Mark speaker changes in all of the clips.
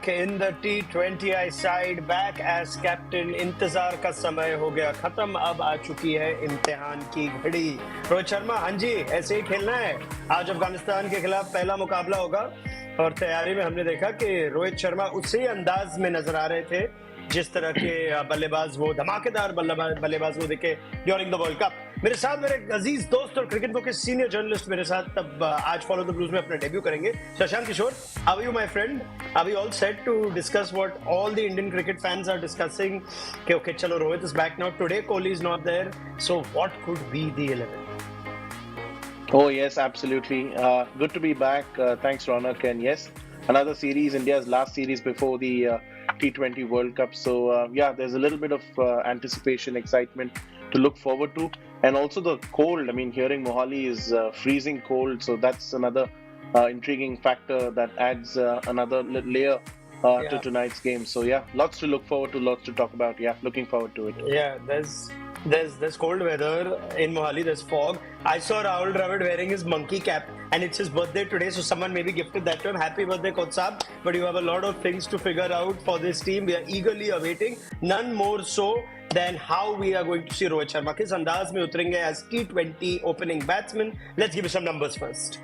Speaker 1: back in the T20I side, back as captain. इंतजार का समय हो गया खत्म, अब आ चुकी है इम्तिहान की घड़ी. रोहित शर्मा, हाँ जी, ऐसे ही खेलना है. आज अफगानिस्तान के खिलाफ पहला मुकाबला होगा और तैयारी में हमने देखा कि रोहित शर्मा उसी अंदाज में नजर आ रहे थे जिस तरह के बल्लेबाज वो धमाकेदार बल्लेबाज वो दिखे ड्यूरिंग द वर्ल्ड कप. मेरे साथ मेरे अजीज दोस्त और क्रिकेट बुक के सीनियर जर्नलिस्ट मेरे साथ तब आज फॉलो द ब्लूज में अपना डेब्यू करेंगे. Shashank Kishore, how are you my friend? Are we all set to discuss what all the Indian cricket fans are discussing कि ओके चलो Rohit is back now, today Kohli is not there, so what could be the 11?
Speaker 2: Oh yes, absolutely. Good to be back. Thanks, Ronak. And yes, another series, India's last series before the T20 World Cup. So yeah, there's a little bit of anticipation, excitement to look forward to. And also the cold. I mean, hearing Mohali is freezing cold. So that's another intriguing factor that adds another layer to tonight's game. So yeah, lots to look forward to, lots to talk about. Yeah, looking forward to it.
Speaker 1: Yeah, there's cold weather in Mohali, there's fog. I saw Rahul Dravid wearing his monkey cap and it's his birthday today, so someone maybe gifted that to him. Happy birthday, Coach Saab. But you have a lot of things to figure out for this team. We are eagerly awaiting, none more so than how we are going to see Rohit Sharma. Kis andaz mein utrenge as T20 opening batsman. Let's give you some numbers first.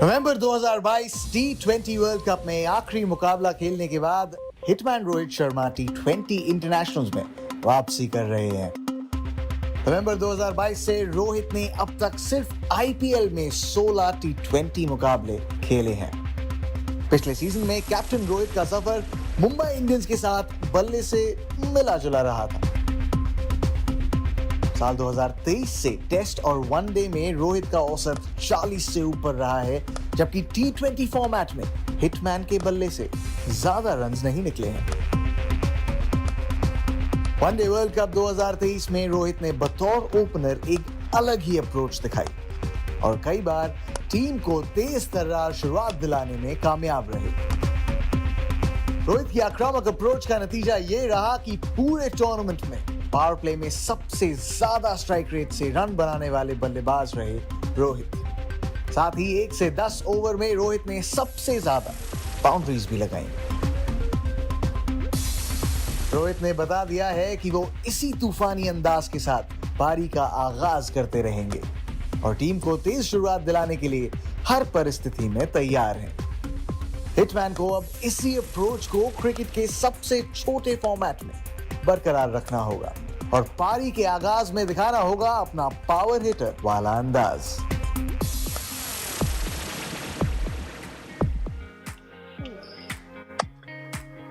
Speaker 3: November 2022 T20 world cup में आखिरी मुकाबला खेलने के बाद hitman Rohit Sharma T20 internationals में वापसी कर रहे हैं. नवंबर 2022 से रोहित ने अब तक सिर्फ आईपीएल में 16 T20 मुकाबले खेले हैं. पिछले सीजन में कैप्टन रोहित का सफर मुंबई इंडियंस के साथ बल्ले से मिला जुला रहा था. साल 2023 से टेस्ट और वनडे में रोहित का औसत 40 से ऊपर रहा है, जबकि T20 फॉर्मेट में हिटमैन के बल्ले से ज्यादा रन्स नहीं निकले हैं. वनडे वर्ल्ड कप 2023 में रोहित ने बतौर ओपनर एक अलग ही अप्रोच दिखाई और कई बार टीम को तेज तर्रार शुरुआत दिलाने में कामयाब रहे. रोहित की आक्रामक अप्रोच का नतीजा ये रहा कि पूरे टूर्नामेंट में पावर प्ले में सबसे ज्यादा स्ट्राइक रेट से रन बनाने वाले बल्लेबाज रहे रोहित. साथ ही 1 से 10 ओवर में रोहित ने सबसे ज्यादा बाउंड्रीज भी लगाई. रोहित ने बता दिया है कि वो इसी तूफानी अंदाज के साथ पारी का आगाज करते रहेंगे और टीम को तेज शुरुआत दिलाने के लिए हर परिस्थिति में तैयार हैं. हिटमैन को अब इसी अप्रोच को क्रिकेट के सबसे छोटे फॉर्मेट में बरकरार रखना होगा और पारी के आगाज में दिखाना होगा अपना पावर हिटर वाला अंदाज.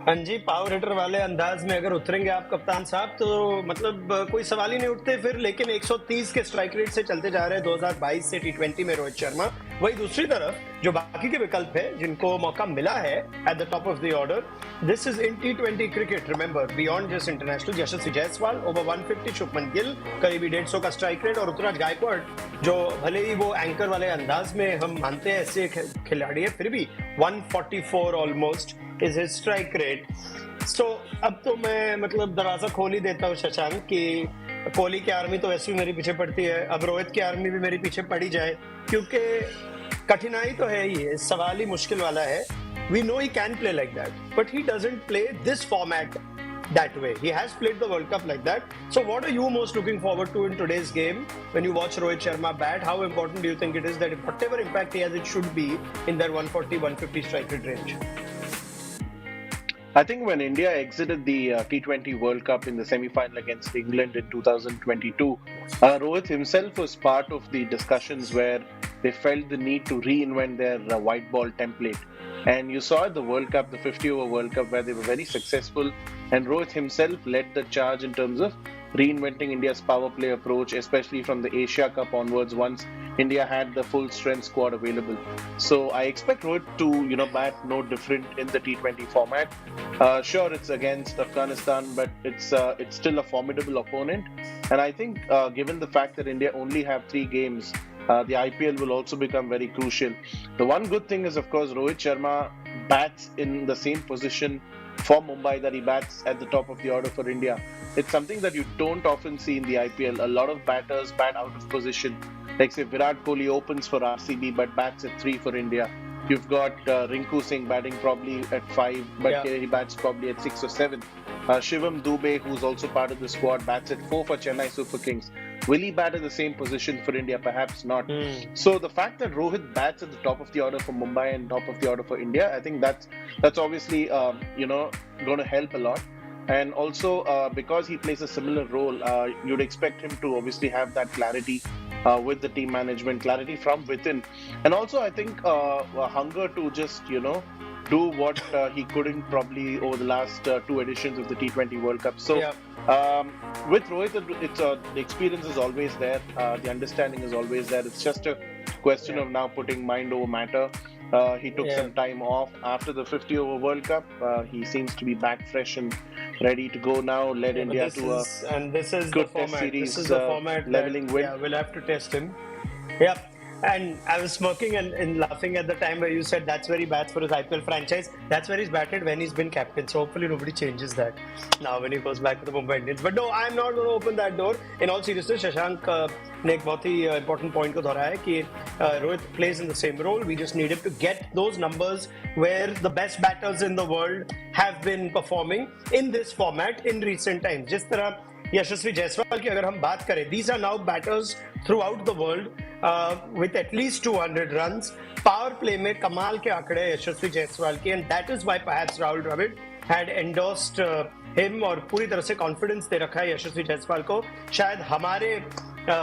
Speaker 1: हाँ जी, पावर हिटर वाले अंदाज में अगर उतरेंगे आप कप्तान साहब तो मतलब कोई सवाल ही नहीं उठते फिर. लेकिन 130 के स्ट्राइक रेट से चलते जा रहे हैं 2022 से T20 में रोहित शर्मा. वही दूसरी तरफ जो बाकी के विकल्प है जिनको मौका मिला है at the top of the order, this is in T20 cricket, remember, beyond just international. Yashasvi Jaiswal over 150, Shubman Gill करीब 150 का स्ट्राइक रेट और ऋतुराज गायकवाड़ जो भले ही वो एंकर वाले अंदाज में हम मानते हैं ऐसे खिलाड़ी है, फिर भी 144 almost is his strike rate. So अब तो मैं मतलब दरवाजा खोल ही देता हूँ शशांक कि कोहली की आर्मी तो वैसे भी मेरे पीछे पड़ती है, अब रोहित की आर्मी भी मेरे पीछे पड़ी जाए क्योंकि कठिनाई तो है ही है, सवाल ही मुश्किल वाला है. We know he can play like that, but he doesn't play this format that way. He has played the World Cup like that. So what are you most looking forward to in today's game when you watch Rohit Sharma bat? How important do you think it is that whatever impact he has, it should be in that 140-150 strike rate range?
Speaker 2: I think when India exited the T20 World Cup in the semi-final against England in 2022, Rohit himself was part of the discussions where they felt the need to reinvent their white ball template. And you saw at the World Cup, the 50-over World Cup, where they were very successful. And Rohit himself led the charge in terms of reinventing India's power play approach, especially from the Asia Cup onwards once India had the full strength squad available. So I expect Rohit to, bat no different in the T20 format. Sure, it's against Afghanistan, but it's still a formidable opponent. And I think given the fact that India only have 3 games, the IPL will also become very crucial. The one good thing is, of course, Rohit Sharma bats in the same position for Mumbai that he bats at the top of the order for India. It's something that you don't often see in the IPL. A lot of batters bat out of position. Like say Virat Kohli opens for RCB but bats at 3 for India. You've got Rinku Singh batting probably at 5, but he bats probably at 6 or 7. Shivam Dube, who's also part of the squad, bats at 4 for Chennai Super Kings. Will he bat at the same position for India? Perhaps not. So the fact that Rohit bats at the top of the order for Mumbai and top of the order for India, I think that's obviously going to help a lot. And also because he plays a similar role, you'd expect him to obviously have that clarity with the team management, clarity from within, and also I think a hunger to just do what he couldn't probably over the last 2 editions of the T20 World Cup. So with Rohit, it's the experience is always there, the understanding is always there. It's just a question of now putting mind over matter. He took some time off after the 50-over World Cup. He seems to be back fresh and ready to go now. Led India to
Speaker 1: this is
Speaker 2: good
Speaker 1: the format.
Speaker 2: test series,
Speaker 1: this is the format
Speaker 2: leveling win.
Speaker 1: Yeah, we'll have to test him. Yeah. And I was smirking and laughing at the time where you said that's where he bats for his IPL franchise. That's where he's batted when he's been captain. So hopefully nobody changes that now when he goes back to the Mumbai Indians. But no, I'm not going to open that door. In all seriousness, Shashank ने एक बहुत ही important point को दोहराया है कि Rohit plays in the same role. We just need him to get those numbers where the best batters in the world have been performing in this format in recent times. जिस तरह यशस्वी जायसवाल की अगर हम बात करें, these are now batters throughout the world with at least 200 runs. Power play में कमाल के आंकड़े यशस्वी जायसवाल के, and that is why perhaps Rahul Dravid had endorsed him और पूरी तरह से confidence दे रखा है यशस्वी जायसवाल को. शायद हमारे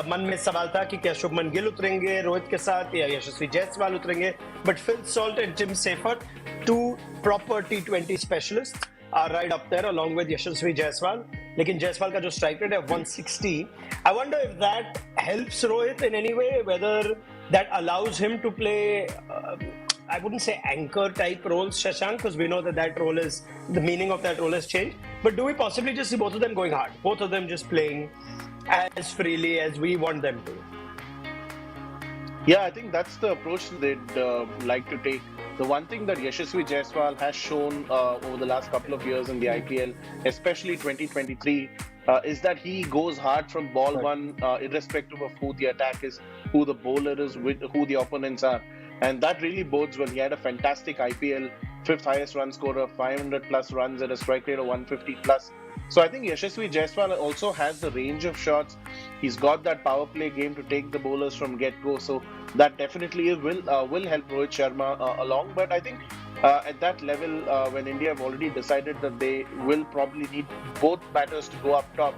Speaker 1: मन में सवाल था कि क्या शुभमन गिल उतरेंगे रोहित के साथ या यशस्वी जायसवाल उतरेंगे, but Phil Salt and Tim Seifert, 2 proper T20 specialists, are right up there along with Yashasvi Jaiswal. लेकिन जायसवाल का जो स्ट्राइक रेट है 160. I wonder if that helps Rohit in any way, whether that allows him to play I wouldn't say anchor type roles, Shashank, because we know that role is, the meaning of that role has changed. But do we possibly just see both of them going hard? Both of them just playing as freely as we want them to?
Speaker 2: Yeah, I think that's the approach they'd like to take. The one thing that Yashasvi Jaiswal has shown over the last couple of years in the IPL, especially 2023, is that he goes hard from ball one, irrespective of who the attack is, who the bowler is, who the opponents are. And that really bodes well. He had a fantastic IPL, 5th highest run scorer, 500 plus runs at a strike rate of 150 plus. So I think Yashasvi Jaiswal also has the range of shots. He's got that power play game to take the bowlers from get-go. So that definitely will help Rohit Sharma along. But I think at that level, when India have already decided that they will probably need both batters to go up top,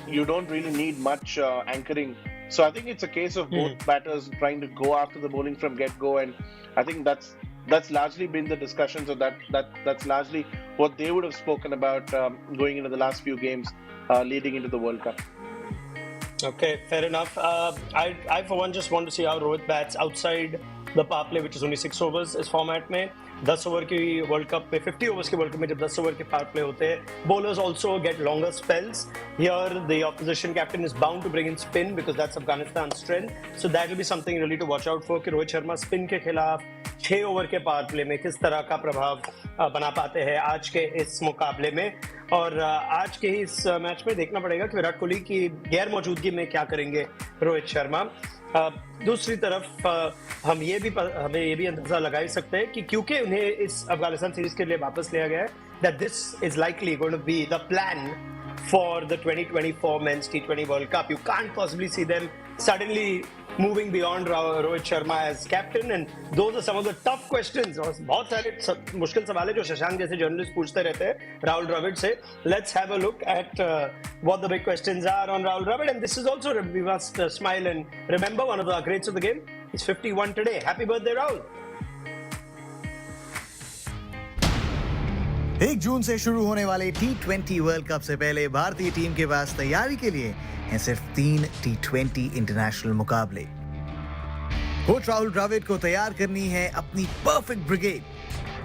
Speaker 2: you don't really need much anchoring. So I think it's a case of both batters trying to go after the bowling from get-go, and I think that's largely been the discussion. So that's largely what they would have spoken about going into the last few games leading into the World Cup.
Speaker 1: Okay, fair enough. I for one just want to see how Rohit bats outside the power play, which is only 6 overs इस format में. 10 over की world cup में, 50 overs के world cup में जब 10 over के power play होते हैं, bowlers also get longer spells. Here the opposition captain is bound to bring in spin because that's Afghanistan's strength. So that will be something really to watch out for कि Rohit Sharma spin के खिलाफ 6 over के power play में किस तरह का प्रभाव बना पाते हैं आज के इस मुकाबले में. और आज के ही इस मैच में देखना पड़ेगा कि विराट कोहली की गैर मौजूदगी में क्या करेंगे रोहित शर्मा. दूसरी तरफ हमें ये भी अंदाजा लगा ही सकते हैं कि क्योंकि उन्हें इस अफगानिस्तान सीरीज के लिए वापस लिया गया है, that this is likely going to be the plan for the 2024 Men's T20 World Cup. You can't possibly see them suddenly moving beyond Rohit Sharma as captain, and those are some of the tough questions. और बहुत सारे मुश्किल सवाल है जो शशांक जैसे journalist पूछते रहते हैं राहुल द्रविड़ से. Let's have a look at what the big questions are on Rahul Dravid, and this is also, we must smile and remember one of the greats of the game. He's 51 today. Happy birthday, Rahul.
Speaker 3: 1 जून से शुरू होने वाले T20 world cup से पहले भारतीय team के पास तैयारी के लिए हैं सिर्फ 3 T20 इंटरनेशनल मुकाबले. कोच राहुल द्रविड़ को तैयार करनी है अपनी परफेक्ट ब्रिगेड,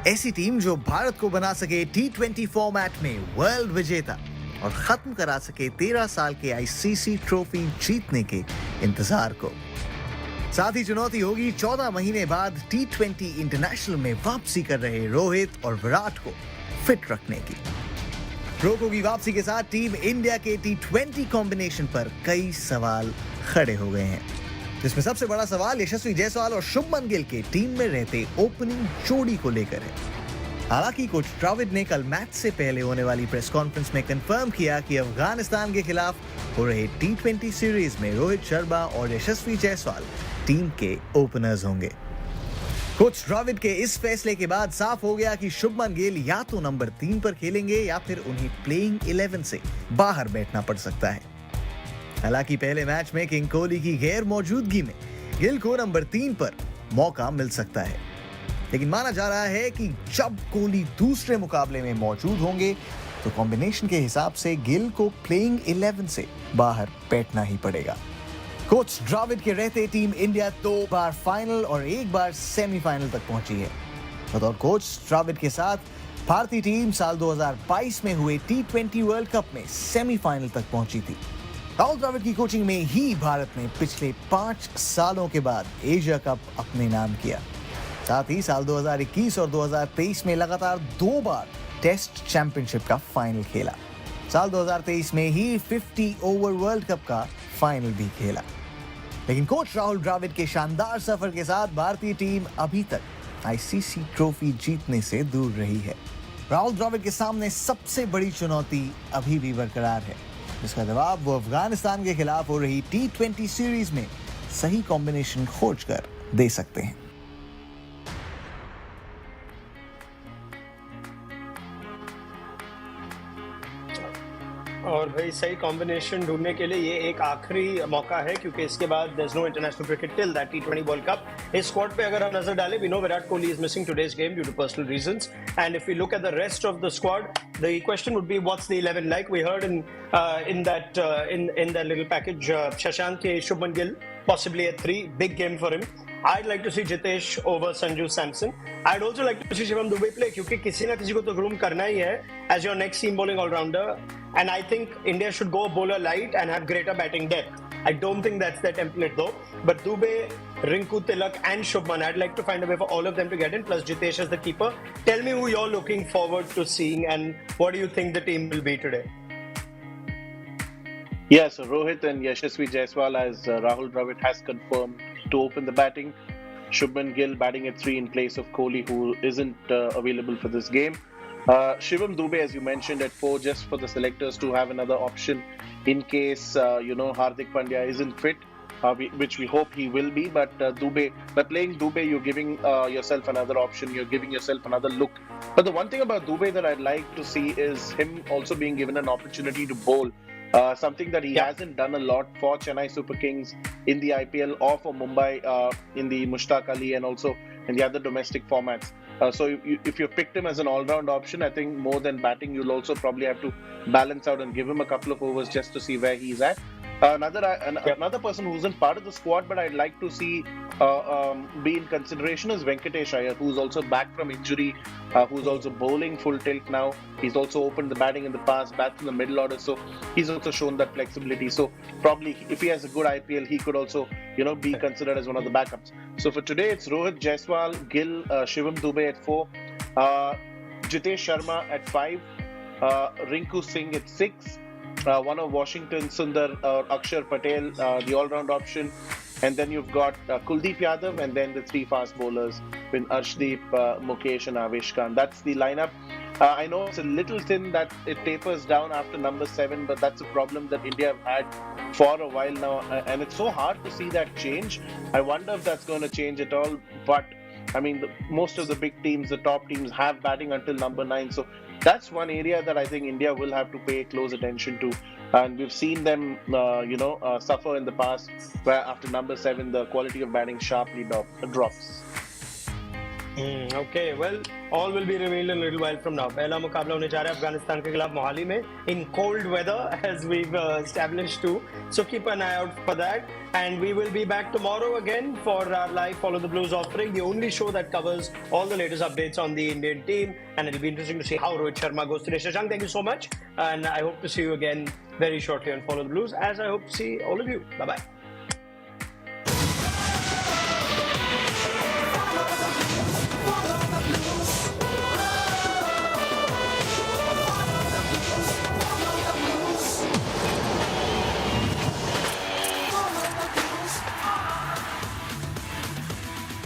Speaker 3: ऐसी टीम जो भारत को बना सके T20 फॉर्मेट में वर्ल्ड विजेता और खत्म करा सके 13 साल के ICC ट्रॉफी जीतने के इंतजार को. साथ ही चुनौती होगी 14 महीने बाद T20 इंटरनेशनल में वापसी कर रहे रोहित और विराट को फिट रखने की. रोको की वापसी के साथ टीम इंडिया के T20 कॉम्बिनेशन पर कई सवाल खड़े हो गए हैं. जिसमें सबसे बड़ा सवाल यशस्वी जायसवाल और शुभमन गिल के टीम में रहते ओपनिंग जोड़ी को लेकर है। हालांकि कोच ड्राविड ने कल मैच से पहले होने वाली प्रेस कॉन्फ्रेंस में कंफर्म किया कि अफगानिस्तान के खिलाफ हो रहे T20 सीरीज में रोहित शर्मा और यशस्वी जायसवाल टीम के ओपनर्स होंगे। कोच ड्राविड के इस फैसले के बाद साफ हो गया कि शुभमन गिल या तो नंबर 3 पर खेलेंगे या फिर उन्हें प्लेइंग 11 से बाहर बैठना पड़ सकता है। हालांकि पहले मैच में किंग कोहली की गैर मौजूदगी में गिल को नंबर 3 पर मौका मिल सकता है, लेकिन माना जा रहा है कि जब कोहली दूसरे मुकाबले में मौजूद होंगे तो कॉम्बिनेशन के हिसाब से गिल को प्लेइंग 11 से बाहर बैठना ही पड़ेगा। कोच ड्राविड के रहते टीम इंडिया 2 बार फाइनल और 1 बार सेमीफाइनल तक पहुंची है। बतौर कोच ड्राविड के साथ भारतीय टीम साल 2022 में हुए T20 वर्ल्ड कप में सेमीफाइनल तक पहुंची थी। राहुल द्रविड़ की कोचिंग में ही भारत ने पिछले 5 सालों के बाद एशिया कप अपने नाम किया। साथ ही साल 2021 और 2023 में लगातार 2 बार टेस्ट चैंपियनशिप का फाइनल खेला। साल 2023 में ही 50 ओवर वर्ल्ड कप का फाइनल भी खेला। लेकिन कोच राहुल द्रविड़ के शानदार सफर के साथ भारतीय टीम अभी तक आईसीसी ट्रॉफी जीतने से दूर रही है। राहुल द्रविड़ के सामने सबसे बड़ी चुनौती अभी भी बरकरार है, जिसका जवाब वो अफगानिस्तान के खिलाफ हो रही T20 सीरीज में सही कॉम्बिनेशन खोजकर दे सकते हैं।
Speaker 1: और भाई सही कॉम्बिनेशन ढूंढने के लिए ये एक आखिरी मौका है, क्योंकि इसके बाद there is no international cricket till that T20 world cup. इस स्क्वाड पे अगर हम नजर डालें, we know Virat Kohli is missing today's game due to personal reasons, and if we look at the rest of the squad, the question would be what's the 11 like. We heard in that little package, Shashank Shubman Gill possibly at 3, big game for him. I'd like to see Jitesh over Sanju Samson. I'd also like to see Shivam Dube play, क्योंकि किसी ना किसी को तो groom करना ही है as your next seam bowling all-rounder. And I think India should go bowler light and have greater batting depth. I don't think that's their template though. But Dube, Rinku, Tilak and Shubman, I'd like to find a way for all of them to get in, plus Jitesh as the keeper. Tell me who you're looking forward to seeing and what do you think the team will be today?
Speaker 2: Yeah, so Rohit and Yashasvi Jaiswal, as Rahul Dravid has confirmed, to open the batting. Shubman Gill batting at 3 in place of Kohli, who isn't available for this game. Shivam Dube, as you mentioned, at 4, just for the selectors to have another option in case Hardik Pandya isn't fit, which we hope he will be. But Dube, by playing Dube, you're giving yourself another option. You're giving yourself another look. But the one thing about Dube that I'd like to see is him also being given an opportunity to bowl. Something that he hasn't done a lot for Chennai Super Kings in the IPL or for Mumbai in the Mushtaq Ali and also in the other domestic formats. So if you've picked him as an all-round option, I think more than batting, you'll also probably have to balance out and give him a couple of overs just to see where he's at. Another person who isn't part of the squad, but I'd like to see be in consideration is Venkatesh Iyer, who's also back from injury, who's also bowling full tilt now. He's also opened the batting in the past, bats in the middle order, so he's also shown that flexibility. So probably if he has a good IPL, he could also be considered as one of the backups. So for today, it's Rohit, Jaiswal, Gill, Shivam Dube at 4, Jitesh Sharma at 5, Rinku Singh at 6. One of Washington, Sundar or Akshar Patel, the all-round option. And then you've got Kuldeep Yadav and then the 3 fast bowlers with Arshdeep, Mukesh and Avesh Khan. That's the lineup. I know it's a little thin that it tapers down after number 7, but that's a problem that India have had for a while now. And it's so hard to see that change. I wonder if that's going to change at all. But I mean, most of the big teams, the top teams have batting until number 9. So that's one area that I think India will have to pay close attention to. And we've seen them, suffer in the past, where after number 7, the quality of batting sharply drops.
Speaker 1: Okay, well, all will be revealed in a little while from now. पहला मुकाबला होने जा रहा है अफगानिस्तान के खिलाफ मोहाली में in cold weather, as we've established too. So keep an eye out for that. And we will be back tomorrow again for our live Follow the Blues offering, the only show that covers all the latest updates on the Indian team. And it'll be interesting to see how Rohit Sharma goes today. Shashank, thank you so much. And I hope to see you again very shortly on Follow the Blues, as I hope to see all of you. Bye-bye.